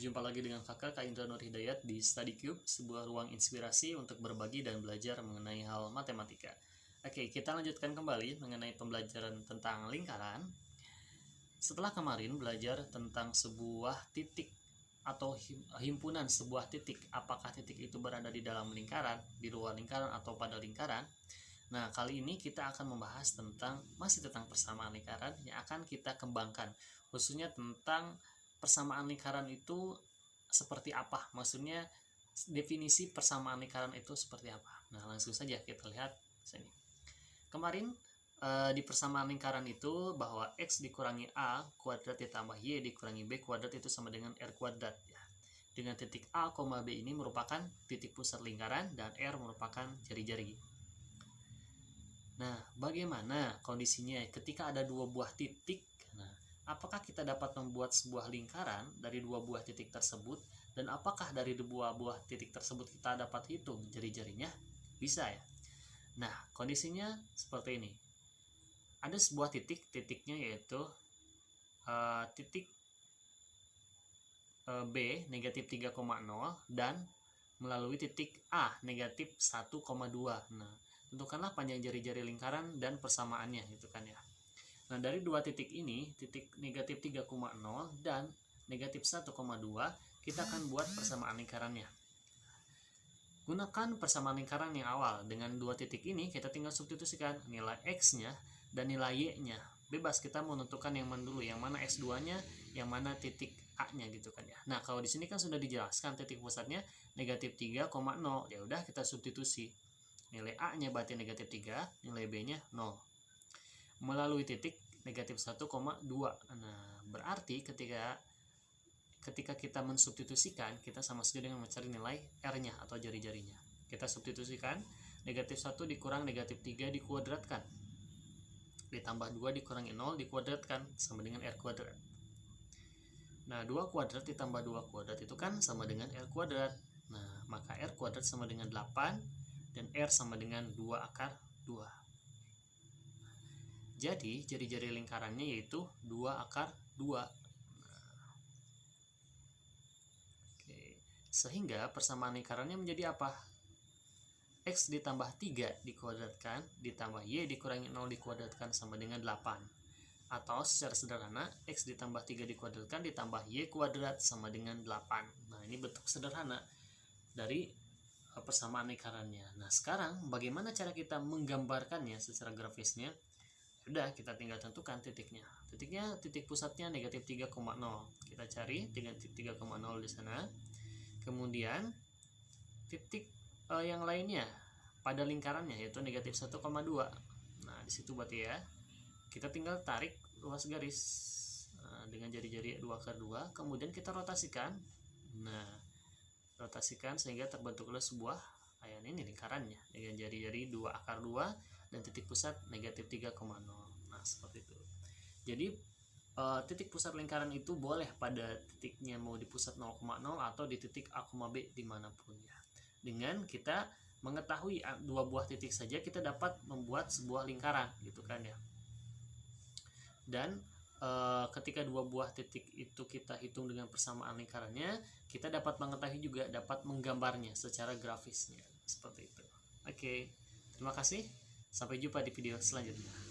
Berjumpa lagi dengan kakak Kak Indra Nur Hidayat di Study Cube, sebuah ruang inspirasi untuk berbagi dan belajar mengenai hal matematika. Oke, kita lanjutkan kembali mengenai pembelajaran tentang lingkaran. Setelah kemarin belajar tentang sebuah titik atau himpunan sebuah titik, apakah titik itu berada di dalam lingkaran, di luar lingkaran, atau pada lingkaran. Nah, kali ini kita akan membahas masih tentang persamaan lingkaran yang akan kita kembangkan, khususnya tentang persamaan lingkaran itu seperti apa, maksudnya definisi persamaan lingkaran itu seperti apa. Nah, langsung saja kita lihat sini. Kemarin di persamaan lingkaran itu bahwa x dikurangi a kuadrat ditambah y dikurangi b kuadrat itu sama dengan r kuadrat ya. Dengan titik a, b ini merupakan titik pusat lingkaran dan r merupakan jari-jari. Nah, bagaimana kondisinya ketika ada dua buah titik? Nah, apakah kita dapat membuat sebuah lingkaran dari dua buah titik tersebut? Dan apakah dari dua buah titik tersebut kita dapat hitung jari-jarinya? Bisa ya. Nah, kondisinya seperti ini. Ada sebuah titiknya yaitu titik B negatif 3,0 dan melalui titik A negatif 1,2. Nah, tentukanlah panjang jari-jari lingkaran dan persamaannya gitu kan ya. Nah, dari dua titik ini, titik negatif 3,0 dan negatif 1,2, kita akan buat persamaan lingkarannya. Gunakan persamaan lingkaran yang awal. Dengan dua titik ini, kita tinggal substitusikan nilai X-nya dan nilai Y-nya. Bebas, kita mau menentukan yang mana dulu, yang mana X2-nya, yang mana titik A-nya gitu kan ya. Nah, kalau di sini kan sudah dijelaskan titik pusatnya negatif 3,0. Ya udah, kita substitusi. Nilai A-nya berarti negatif 3, nilai B-nya 0. Melalui titik negatif 1,2. Nah, berarti ketika kita mensubstitusikan, kita sama saja dengan mencari nilai R-nya atau jari-jarinya. Kita substitusikan negatif 1 dikurang negatif 3 dikuadratkan. Ditambah 2 dikurangi 0 dikuadratkan sama dengan R kuadrat. Nah, 2 kuadrat ditambah 2 kuadrat itu kan sama dengan R kuadrat. Nah, maka R kuadrat sama dengan 8 dan R sama dengan 2 akar 2. Jadi, jari-jari lingkarannya yaitu 2 akar 2. Sehingga persamaan lingkarannya menjadi apa? X ditambah 3 dikuadratkan ditambah Y dikurangi 0 dikuadratkan sama dengan 8. Atau secara sederhana, X ditambah 3 dikuadratkan ditambah Y kuadrat sama dengan 8. Nah, ini bentuk sederhana dari persamaan lingkarannya. Nah, sekarang bagaimana cara kita menggambarkannya secara grafisnya? Sudah, kita tinggal tentukan titiknya. Titik pusatnya negatif 3,0. Kita cari dengan titik 3,0 di sana. Kemudian titik yang lainnya pada lingkarannya yaitu negatif 1,2. Nah, di situ berarti ya. Kita tinggal tarik ruas garis dengan jari-jari 2 akar 2, kemudian kita rotasikan. Nah, rotasikan sehingga terbentuklah sebuah ini lingkarannya dengan jari-jari 2 akar 2 dan titik pusat negatif 3,0. Nah, seperti itu. Jadi titik pusat lingkaran itu boleh pada titiknya mau di pusat 0,0 atau di titik A, B dimanapun ya. Dengan kita mengetahui dua buah titik saja kita dapat membuat sebuah lingkaran gitu kan ya. Dan ketika dua buah titik itu kita hitung dengan persamaan lingkarannya, kita dapat mengetahui juga, dapat menggambarnya secara grafisnya seperti itu. Oke, terima kasih. Sampai jumpa di video selanjutnya.